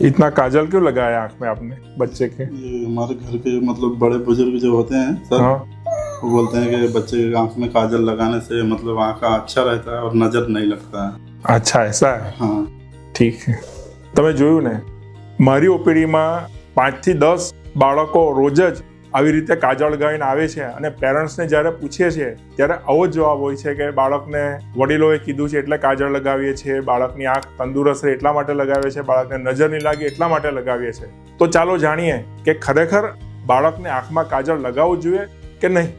इतना काजल क्यों लगाया आँख में आपने बच्चे के? ये हमारे घर के मतलब बड़े बुजुर्ग जो होते हैं सर, हाँ, वो बोलते हैं कि बच्चे के आँख में काजल लगाने से मतलब आँख अच्छा रहता है और नजर नहीं लगता है। अच्छा ऐसा है। हाँ ઠીક છે. તમે જોયું ને, મારી ઓપીડીમાં 5 થી 10 બાળકો રોજ જ આવી રીતે કાજળ લગાવીને આવે છે અને પેરેન્ટ્સને જ્યારે પૂછીએ છીએ ત્યારે આવો જ જવાબ હોય છે કે બાળકને વડીલોએ કીધું છે એટલે કાજળ લગાવીએ છીએ, બાળકની આંખ તંદુરસ્ત રહે એટલા માટે લગાવીએ છીએ, બાળકને નજર નહીં લાગે એટલા માટે લગાવીએ છીએ. તો ચાલો જાણીએ કે ખરેખર બાળકને આંખમાં કાજળ લગાવવું જોઈએ કે નહીં.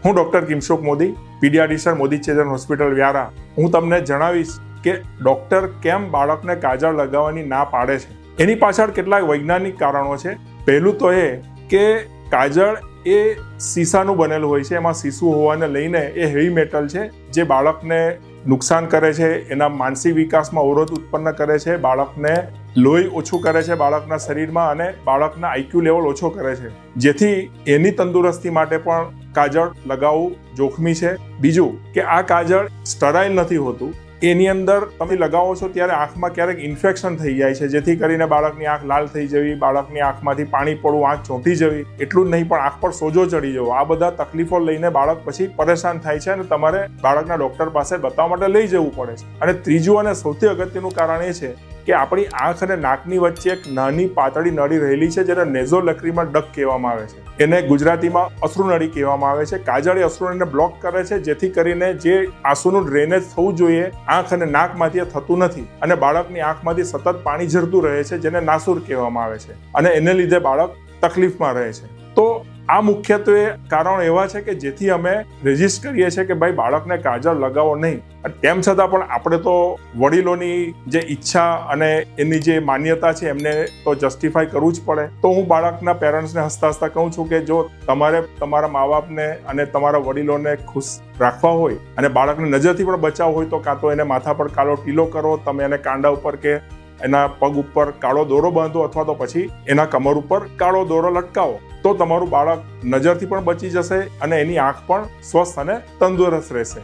હું ડૉક્ટર કિમશોક Modi, pediatrician, Modi children hospital Vyara. હું તમને જણાવીશ કે ડૉક્ટર કેમ બાળકને કાજળ લગાવવાની ના પાડે છે. એની પાછળ કેટલાક વૈજ્ઞાનિક કારણો છે. પહેલું તો એ કે કાજળ એ શીશાનું બનેલું હોય છે. એમાં શીશું હોવાને લઈને એ હેવી મેટલ છે જે બાળકને નુકસાન કરે છે, એના માનસિક વિકાસમાં અવરોધ ઉત્પન્ન કરે છે, બાળકને લોહી ઓછું કરે છે બાળકના શરીરમાં અને બાળકના આઈક્યુ લેવલ ઓછો કરે છે, જેથી એની તંદુરસ્તી માટે પણ કાજળ લગાવવું જોખમી છે. બીજું કે આ કાજળ સ્ટરાઇલ નથી હોતું. એની અંદર તમે લગાવો છો ત્યારે આંખમાં ક્યારેક ઇન્ફેક્શન થઈ જાય છે, જેથી કરીને બાળકની આંખ લાલ થઈ જવી, બાળકની આંખમાંથી પાણી પડવું, આંખ ચોંટી જવી. એટલું જ નહીં પણ આંખ પર સોજો ચડી જવો. આ બધા તકલીફો લઈને બાળક પછી પરેશાન થાય છે અને તમારે બાળકના ડૉક્ટર પાસે બતાવવા માટે લઈ જવું પડે છે. અને ત્રીજું અને સૌથી અગત્યનું કારણ એ છે કે આપણી આંખ અને નાકની વચ્ચે એક નાની પાતળી નળી રહેલી છે જેને નેઝોલેક્રિમલ ડક્ટ કહેવામાં આવે છે. એને ગુજરાતીમાં અશ્રુનળી કહેવામાં આવે છે. કાજળ એ અશ્રુનળીને બ્લોક કરે છે, જેથી કરીને જે આંસુનું ડ્રેનેજ થવું જોઈએ આંખ અને નાકમાંથી થતું નથી અને બાળકની આંખમાંથી સતત પાણી ઝરતું રહે છે, જેને નાસુર કહેવામાં આવે છે, અને એને લીધે બાળક તકલીફમાં રહે છે. તો આ મુખ્યત્વે કારણો એવા છે કે જેથી અમે રેજિસ્ટ કરીએ છીએ કે ભાઈ બાળકને કાજળ લગાવો નહીં. તેમ છતાં પણ આપણે તો વડીલોની જે ઈચ્છા અને એની જે માન્યતા છે એમને તો જસ્ટિફાઈ કરવું જ પડે. તો હું બાળકના પેરેન્ટ્સને હસતા હસતા કહું છું કે જો તમારે તમારા મા બાપને અને તમારા વડીલોને ખુશ રાખવા હોય અને બાળકને નજરથી પણ બચાવવું હોય તો કાં તો એને માથા પર કાળો ટીલો કરો, તમે એને કાંડા ઉપર કે એના પગ ઉપર કાળો દોરો બાંધો અથવા તો પછી એના કમર ઉપર કાળો દોરો લટકાવો. તો તમારું બાળક નજરથી પણ બચી જશે અને એની આંખ પણ સ્વસ્થ અને તંદુરસ્ત રહેશે.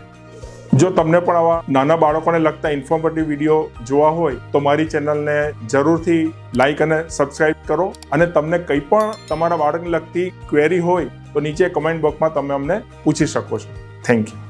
જો તમને પણ આવા નાના બાળકોને લગતા ઇન્ફોર્મેટિવ વિડીયો જોવા હોય તો મારી ચેનલને જરૂરથી લાઈક અને સબસ્ક્રાઇબ કરો. અને તમને કંઈ પણ તમારા બાળકને લગતી ક્વેરી હોય તો નીચે કમેન્ટ બોક્સમાં તમે અમને પૂછી શકો છો. Thank you.